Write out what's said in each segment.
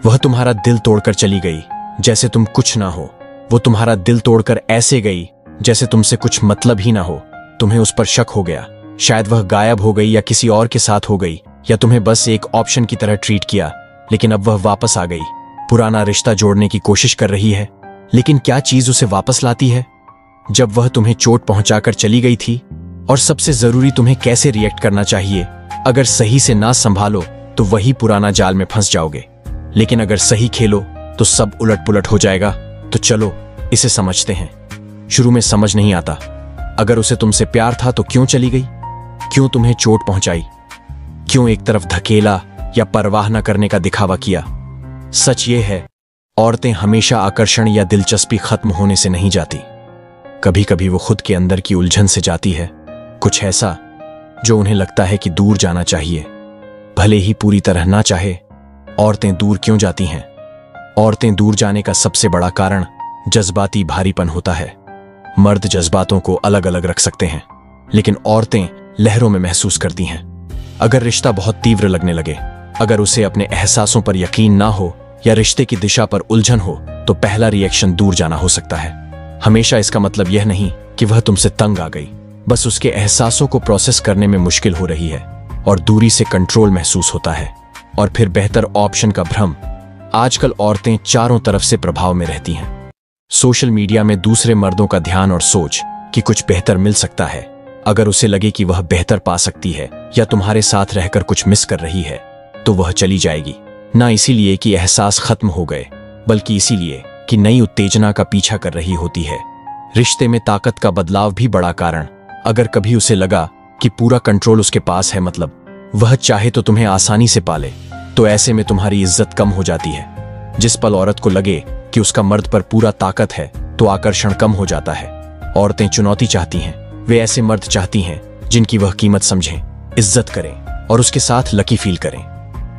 वह तुम्हारा दिल तोड़कर चली गई जैसे तुम कुछ ना हो। वो तुम्हारा दिल तोड़कर ऐसे गई जैसे तुमसे कुछ मतलब ही ना हो। तुम्हें उस पर शक हो गया, शायद वह गायब हो गई या किसी और के साथ हो गई, या तुम्हें बस एक ऑप्शन की तरह ट्रीट किया। लेकिन अब वह वापस आ गई, पुराना रिश्ता जोड़ने की कोशिश कर रही है। लेकिन क्या चीज उसे वापस लाती है? जब वह तुम्हें चोट पहुंचाकर चली गई थी। और सबसे जरूरी, तुम्हें कैसे रिएक्ट करना चाहिए। अगर सही से ना संभालो तो वही पुराना जाल में फंस जाओगे, लेकिन अगर सही खेलो तो सब उलट पुलट हो जाएगा। तो चलो इसे समझते हैं। शुरू में समझ नहीं आता। अगर उसे तुमसे प्यार था तो क्यों चली गई? क्यों तुम्हें चोट पहुंचाई? क्यों एक तरफ धकेला या परवाह न करने का दिखावा किया? सच ये है, औरतें हमेशा आकर्षण या दिलचस्पी खत्म होने से नहीं जाती। कभी कभी वो खुद के अंदर की उलझन से जाती है, कुछ ऐसा जो उन्हें लगता है कि दूर जाना चाहिए, भले ही पूरी तरह ना चाहे। औरतें दूर क्यों जाती हैं? औरतें दूर जाने का सबसे बड़ा कारण जज्बाती भारीपन होता है। मर्द जज्बातों को अलग अलग रख सकते हैं, लेकिन औरतें लहरों में महसूस करती हैं। अगर रिश्ता बहुत तीव्र लगने लगे, अगर उसे अपने एहसासों पर यकीन ना हो या रिश्ते की दिशा पर उलझन हो, तो पहला रिएक्शन दूर जाना हो सकता है। हमेशा इसका मतलब यह नहीं कि वह तुमसे तंग आ गई, बस उसके एहसासों को प्रोसेस करने में मुश्किल हो रही है और दूरी से कंट्रोल महसूस होता है। और फिर बेहतर ऑप्शन का भ्रम। आजकल औरतें चारों तरफ से प्रभाव में रहती हैं। सोशल मीडिया में दूसरे मर्दों का ध्यान और सोच कि कुछ बेहतर मिल सकता है। अगर उसे लगे कि वह बेहतर पा सकती है या तुम्हारे साथ रहकर कुछ मिस कर रही है, तो वह चली जाएगी। ना इसीलिए कि एहसास खत्म हो गए, बल्कि इसीलिए कि नई उत्तेजना का पीछा कर रही होती है। रिश्ते में ताकत का बदलाव भी बड़ा कारण। अगर कभी उसे लगा कि पूरा कंट्रोल उसके पास है, मतलब वह चाहे तो तुम्हें आसानी से पाले, तो ऐसे में तुम्हारी इज्जत कम हो जाती है। जिस पल औरत को लगे कि उसका मर्द पर पूरा ताकत है, तो आकर्षण कम हो जाता है। औरतें चुनौती चाहती हैं। वे ऐसे मर्द चाहती हैं जिनकी वह कीमत समझें, इज्जत करें और उसके साथ लकी फील करें।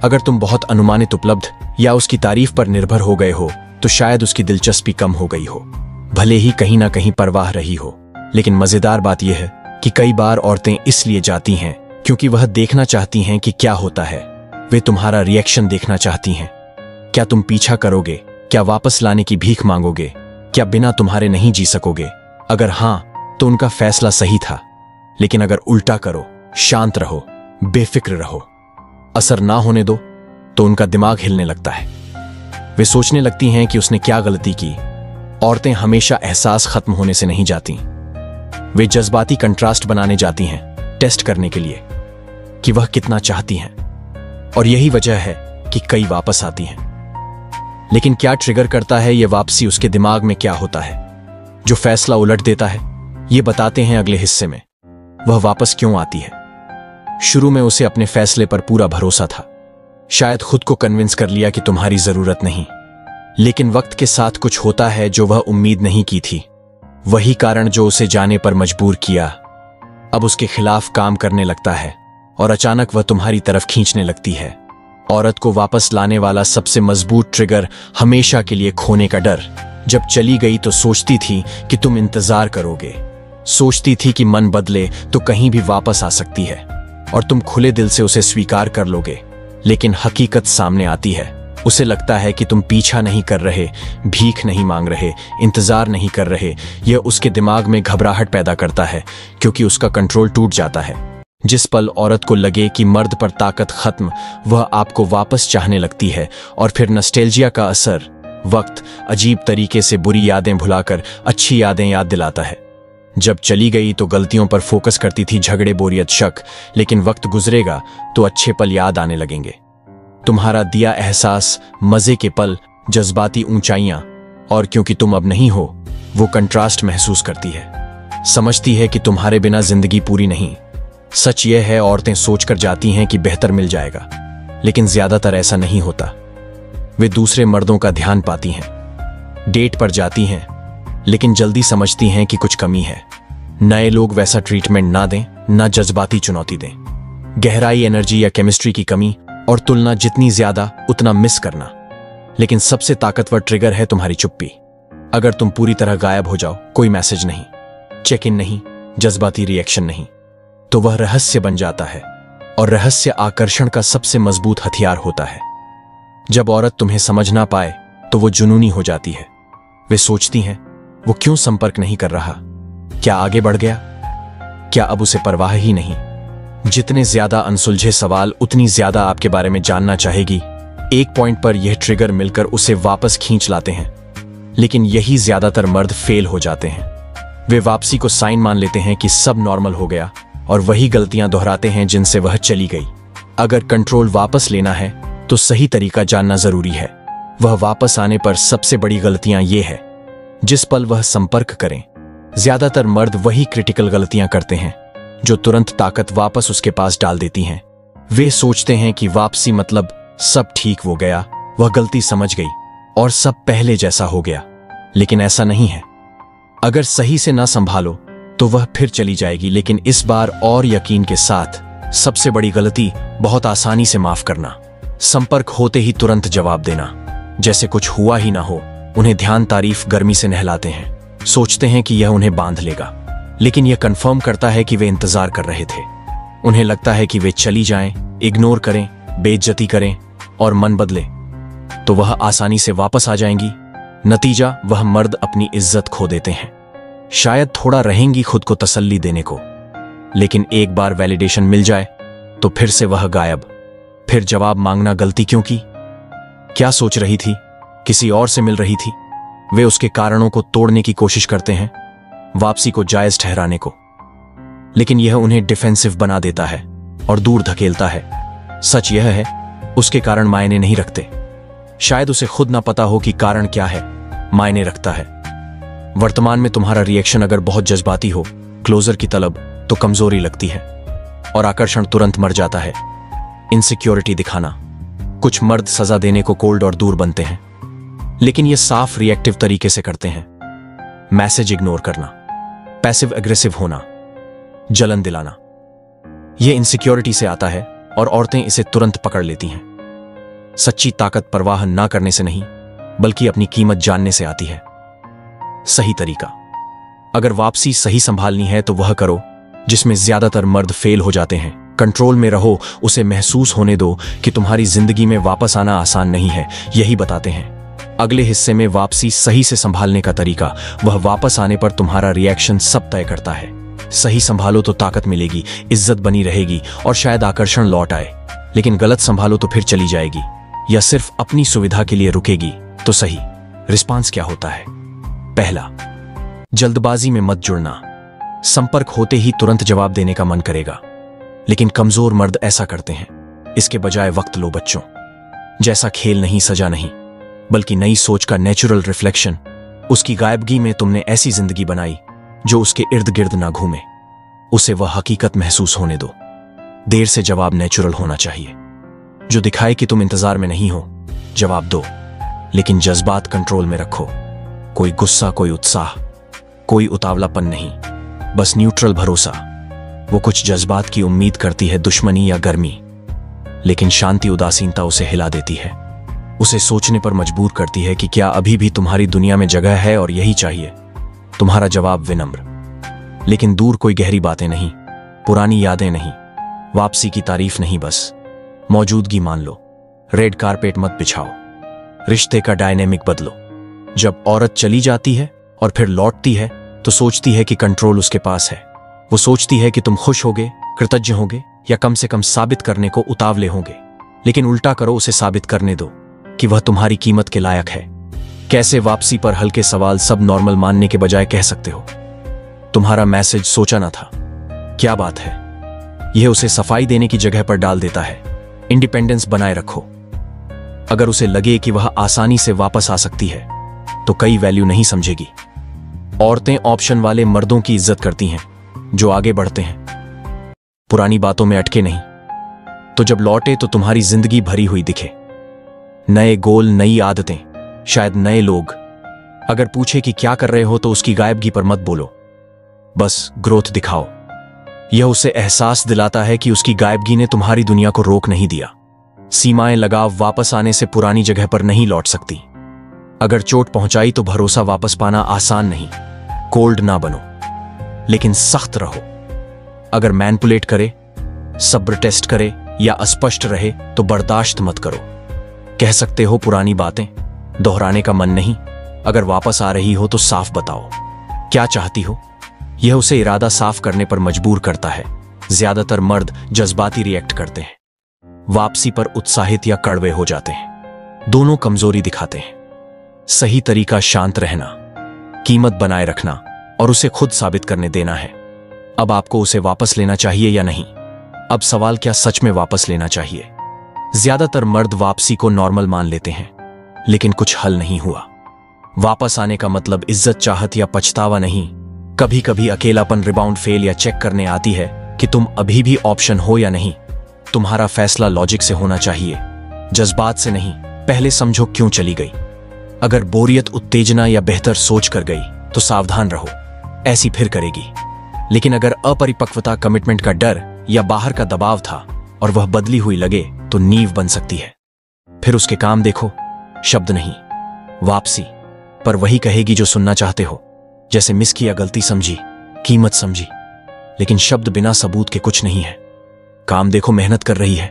अगर तुम बहुत अनुमानित, उपलब्ध या उसकी तारीफ पर निर्भर हो गए हो, तो शायद उसकी दिलचस्पी कम हो गई हो, भले ही कहीं ना कहीं परवाह रही हो। लेकिन मजेदार बात यह है कि कई बार औरतें इसलिए जाती हैं क्योंकि वह देखना चाहती हैं कि क्या होता है। वे तुम्हारा रिएक्शन देखना चाहती हैं। क्या तुम पीछा करोगे? क्या वापस लाने की भीख मांगोगे? क्या बिना तुम्हारे नहीं जी सकोगे? अगर हां, तो उनका फैसला सही था। लेकिन अगर उल्टा करो, शांत रहो, बेफिक्र रहो, असर ना होने दो, तो उनका दिमाग हिलने लगता है। वे सोचने लगती हैं कि उसने क्या गलती की। औरतें हमेशा एहसास खत्म होने से नहीं जाती। वे जज्बाती कंट्रास्ट बनाने जाती हैं, टेस्ट करने के लिए कि वह कितना चाहती हैं। और यही वजह है कि कई वापस आती हैं। लेकिन क्या ट्रिगर करता है यह वापसी? उसके दिमाग में क्या होता है जो फैसला उलट देता है? ये बताते हैं अगले हिस्से में। वह वापस क्यों आती है? शुरू में उसे अपने फैसले पर पूरा भरोसा था। शायद खुद को कन्विंस कर लिया कि तुम्हारी जरूरत नहीं। लेकिन वक्त के साथ कुछ होता है जो वह उम्मीद नहीं की थी। वही कारण जो उसे जाने पर मजबूर किया, अब उसके खिलाफ काम करने लगता है और अचानक वह तुम्हारी तरफ खींचने लगती है। औरत को वापस लाने वाला सबसे मजबूत ट्रिगर हमेशा के लिए खोने का डर। जब चली गई तो सोचती थी कि तुम इंतजार करोगे, सोचती थी कि मन बदले तो कहीं भी वापस आ सकती है और तुम खुले दिल से उसे स्वीकार कर लोगे। लेकिन हकीकत सामने आती है। उसे लगता है कि तुम पीछा नहीं कर रहे, भीख नहीं मांग रहे, इंतजार नहीं कर रहे। यह उसके दिमाग में घबराहट पैदा करता है क्योंकि उसका कंट्रोल टूट जाता है। जिस पल औरत को लगे कि मर्द पर ताकत खत्म, वह आपको वापस चाहने लगती है। और फिर नॉस्टैल्जिया का असर, वक्त अजीब तरीके से बुरी यादें भुलाकर अच्छी यादें याद दिलाता है। जब चली गई तो गलतियों पर फोकस करती थी, झगड़े, बोरियत, शक। लेकिन वक्त गुजरेगा तो अच्छे पल याद आने लगेंगे। तुम्हारा दिया एहसास, मजे के पल, जज्बाती ऊंचाइयां। और क्योंकि तुम अब नहीं हो, वो कंट्रास्ट महसूस करती है। समझती है कि तुम्हारे बिना जिंदगी पूरी नहीं। सच यह है, औरतें सोचकर जाती हैं कि बेहतर मिल जाएगा, लेकिन ज्यादातर ऐसा नहीं होता। वे दूसरे मर्दों का ध्यान पाती हैं, डेट पर जाती हैं, लेकिन जल्दी समझती हैं कि कुछ कमी है। नए लोग वैसा ट्रीटमेंट ना दें, ना जज्बाती चुनौती दें। गहराई, एनर्जी या केमिस्ट्री की कमी, और तुलना जितनी ज्यादा उतना मिस करना। लेकिन सबसे ताकतवर ट्रिगर है तुम्हारी चुप्पी। अगर तुम पूरी तरह गायब हो जाओ, कोई मैसेज नहीं, चेक इन नहीं, जज्बाती रिएक्शन नहीं, तो वह रहस्य बन जाता है। और रहस्य आकर्षण का सबसे मजबूत हथियार होता है। जब औरत तुम्हें समझ ना पाए तो वो जुनूनी हो जाती है। वे सोचती हैं, वो क्यों संपर्क नहीं कर रहा? क्या आगे बढ़ गया? क्या अब उसे परवाह ही नहीं? जितने ज्यादा अनसुलझे सवाल, उतनी ज्यादा आपके बारे में जानना चाहेगी। एक पॉइंट पर यह ट्रिगर मिलकर उसे वापस खींच लाते हैं, लेकिन यही ज्यादातर मर्द फेल हो जाते हैं। वे वापसी को साइन मान लेते हैं कि सब नॉर्मल हो गया और वही गलतियां दोहराते हैं जिनसे वह चली गई। अगर कंट्रोल वापस लेना है तो सही तरीका जानना जरूरी है। वह वापस आने पर सबसे बड़ी गलतियां ये है, जिस पल वह संपर्क करें। ज्यादातर मर्द वही क्रिटिकल गलतियां करते हैं जो तुरंत ताकत वापस उसके पास डाल देती हैं। वे सोचते हैं कि वापसी मतलब सब ठीक हो गया, वह गलती समझ गई और सब पहले जैसा हो गया, लेकिन ऐसा नहीं है। अगर सही से ना संभालो तो वह फिर चली जाएगी, लेकिन इस बार और यकीन के साथ। सबसे बड़ी गलती, बहुत आसानी से माफ करना। संपर्क होते ही तुरंत जवाब देना, जैसे कुछ हुआ ही ना हो। उन्हें ध्यान तारीफ गर्मी से नहलाते हैं, सोचते हैं कि यह उन्हें बांध लेगा, लेकिन यह कंफर्म करता है कि वे इंतजार कर रहे थे। उन्हें लगता है कि वे चली जाएं, इग्नोर करें, बेइज्जती करें और मन बदले तो वह आसानी से वापस आ जाएंगी। नतीजा, वह मर्द अपनी इज्जत खो देते हैं। शायद थोड़ा रहेंगी खुद को तसल्ली देने को, लेकिन एक बार वैलिडेशन मिल जाए तो फिर से वह गायब। फिर जवाब मांगना, गलती क्यों की? क्या सोच रही थी? किसी और से मिल रही थी? वे उसके कारणों को तोड़ने की कोशिश करते हैं, वापसी को जायज ठहराने को, लेकिन यह उन्हें डिफेंसिव बना देता है और दूर धकेलता है। सच यह है, उसके कारण मायने नहीं रखते। शायद उसे खुद ना पता हो कि कारण क्या है, मायने रखता है। वर्तमान में तुम्हारा रिएक्शन अगर बहुत जज्बाती हो, क्लोजर की तलब, तो कमजोरी लगती है और आकर्षण तुरंत मर जाता है। इनसिक्योरिटी दिखाना, कुछ मर्द सजा देने को कोल्ड और दूर बनते हैं, लेकिन यह साफ रिएक्टिव तरीके से करते हैं। मैसेज इग्नोर करना, पैसिव एग्रेसिव होना, जलन दिलाना, यह इनसिक्योरिटी से आता है और औरतें इसे तुरंत पकड़ लेती हैं। सच्ची ताकत परवाह ना करने से नहीं, बल्कि अपनी कीमत जानने से आती है। सही तरीका, अगर वापसी सही संभालनी है तो वह करो जिसमें ज्यादातर मर्द फेल हो जाते हैं। कंट्रोल में रहो, उसे महसूस होने दो कि तुम्हारी जिंदगी में वापस आना आसान नहीं है। यही बताते हैं अगले हिस्से में। वापसी सही से संभालने का तरीका, वह वापस आने पर तुम्हारा रिएक्शन सब तय करता है। सही संभालो तो ताकत मिलेगी, इज्जत बनी रहेगी और शायद आकर्षण लौट आए, लेकिन गलत संभालो तो फिर चली जाएगी या सिर्फ अपनी सुविधा के लिए रुकेगी। तो सही रिस्पांस क्या होता है? पहला, जल्दबाजी में मत जुड़ना। संपर्क होते ही तुरंत जवाब देने का मन करेगा, लेकिन कमजोर मर्द ऐसा करते हैं। इसके बजाय वक्त लो बच्चों, जैसा खेल नहीं, सजा नहीं, बल्कि नई सोच का नेचुरल रिफ्लेक्शन। उसकी गायबगी में तुमने ऐसी जिंदगी बनाई जो उसके इर्द गिर्द ना घूमे। उसे वह हकीकत महसूस होने दो। देर से जवाब नेचुरल होना चाहिए, जो दिखाए कि तुम इंतजार में नहीं हो। जवाब दो, लेकिन जज्बात कंट्रोल में रखो। कोई गुस्सा, कोई उत्साह, कोई उतावलापन नहीं, बस न्यूट्रल भरोसा। वो कुछ जज्बात की उम्मीद करती है, दुश्मनी या गर्मी, लेकिन शांति, उदासीनता उसे हिला देती है। उसे सोचने पर मजबूर करती है कि क्या अभी भी तुम्हारी दुनिया में जगह है और यही चाहिए। तुम्हारा जवाब विनम्र, लेकिन दूर, कोई गहरी बातें नहीं, पुरानी यादें नहीं, वापसी की तारीफ नहीं, बस मौजूदगी मान लो। रेड कारपेट मत बिछाओ, रिश्ते का डायनेमिक बदलो। जब औरत चली जाती है और फिर लौटती है तो सोचती है कि कंट्रोल उसके पास है। वो सोचती है कि तुम खुश होगे, कृतज्ञ होगे या कम से कम साबित करने को उतावले होंगे, लेकिन उल्टा करो, उसे साबित करने दो कि वह तुम्हारी कीमत के लायक है। कैसे? वापसी पर हल्के सवाल सब नॉर्मल मानने के बजाय कह सकते हो, तुम्हारा मैसेज सोचा ना था, क्या बात है? यह उसे सफाई देने की जगह पर डाल देता है। इंडिपेंडेंस बनाए रखो। अगर उसे लगे कि वह आसानी से वापस आ सकती है तो कई वैल्यू नहीं समझेगी। औरतें ऑप्शन वाले मर्दों की इज्जत करती हैं जो आगे बढ़ते हैं, पुरानी बातों में अटके नहीं। तो जब लौटे तो तुम्हारी जिंदगी भरी हुई दिखे, नए गोल, नई आदतें, शायद नए लोग। अगर पूछे कि क्या कर रहे हो तो उसकी गायबगी पर मत बोलो, बस ग्रोथ दिखाओ। यह उसे एहसास दिलाता है कि उसकी गायबगी ने तुम्हारी दुनिया को रोक नहीं दिया। सीमाएं लगाव, वापस आने से पुरानी जगह पर नहीं लौट सकती। अगर चोट पहुंचाई तो भरोसा वापस पाना आसान नहीं। कोल्ड ना बनो, लेकिन सख्त रहो। अगर मैनिपुलेट करे, सब्र टेस्ट करे या अस्पष्ट रहे तो बर्दाश्त मत करो, कह सकते हो पुरानी बातें, दोहराने का मन नहीं। अगर वापस आ रही हो तो साफ बताओ क्या चाहती हो। यह उसे इरादा साफ करने पर मजबूर करता है। ज्यादातर मर्द जज्बाती रिएक्ट करते हैं, वापसी पर उत्साहित या कड़वे हो जाते हैं। दोनों कमजोरी दिखाते हैं। सही तरीका शांत रहना, कीमत बनाए रखना और उसे खुद साबित करने देना है। अब आपको उसे वापस लेना चाहिए या नहीं। अब सवाल क्या सच में वापस लेना चाहिए। ज्यादातर मर्द वापसी को नॉर्मल मान लेते हैं, लेकिन कुछ हल नहीं हुआ। वापस आने का मतलब इज्जत, चाहत या पछतावा नहीं। कभी कभी अकेलापन रिबाउंड फेल या चेक करने आती है कि तुम अभी भी ऑप्शन हो या नहीं। तुम्हारा फैसला लॉजिक से होना चाहिए, जज्बात से नहीं। पहले समझो क्यों चली गई। अगर बोरियत, उत्तेजना या बेहतर सोच कर गई तो सावधान रहो, ऐसी फिर करेगी। लेकिन अगर अपरिपक्वता, कमिटमेंट का डर या बाहर का दबाव था और वह बदली हुई लगे तो नींव बन सकती है। फिर उसके काम देखो, शब्द नहीं। वापसी पर वही कहेगी जो सुनना चाहते हो, जैसे मिस किया, गलती समझी, कीमत समझी। लेकिन शब्द बिना सबूत के कुछ नहीं है। काम देखो, मेहनत कर रही है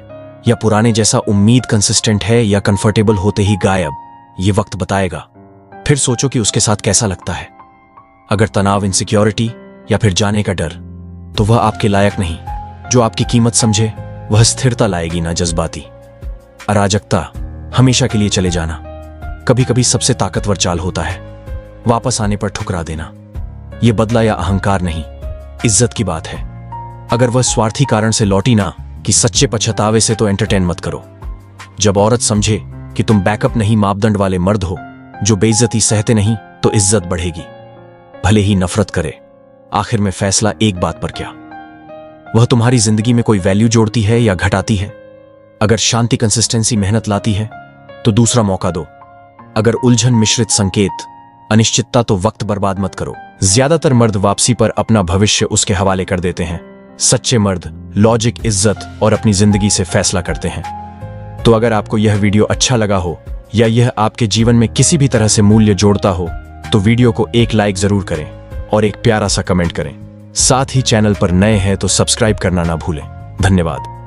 या पुराने जैसा उम्मीद कंसिस्टेंट है या कंफर्टेबल होते ही गायब। ये वक्त बताएगा। फिर सोचो कि उसके साथ कैसा लगता है। अगर तनाव, इनसिक्योरिटी या फिर जाने का डर, तो वह आपके लायक नहीं। जो आपकी कीमत समझे वह स्थिरता लाएगी, ना जज्बाती। अराजकता, हमेशा के लिए चले जाना, कभी कभी सबसे ताकतवर चाल होता है। वापस आने पर ठुकरा देना, यह बदला या अहंकार नहीं, इज्जत की बात है। अगर वह स्वार्थी कारण से लौटी ना कि सच्चे पछतावे से, तो एंटरटेन मत करो। जब औरत समझे कि तुम बैकअप नहीं, मापदंड वाले मर्द हो जो बेइज्जती सहते नहीं, तो इज्जत बढ़ेगी, भले ही नफरत करे। आखिर में फैसला एक बात पर, क्या वह तुम्हारी जिंदगी में कोई वैल्यू जोड़ती है या घटाती है। अगर शांति, कंसिस्टेंसी, मेहनत लाती है तो दूसरा मौका दो। अगर उलझन, मिश्रित संकेत, अनिश्चितता, तो वक्त बर्बाद मत करो। ज्यादातर मर्द वापसी पर अपना भविष्य उसके हवाले कर देते हैं। सच्चे मर्द लॉजिक, इज्जत और अपनी जिंदगी से फैसला करते हैं। तो अगर आपको यह वीडियो अच्छा लगा हो या यह आपके जीवन में किसी भी तरह से मूल्य जोड़ता हो तो वीडियो को एक लाइक जरूर करें और एक प्यारा सा कमेंट करें। साथ ही चैनल पर नए हैं तो सब्सक्राइब करना ना भूलें। धन्यवाद।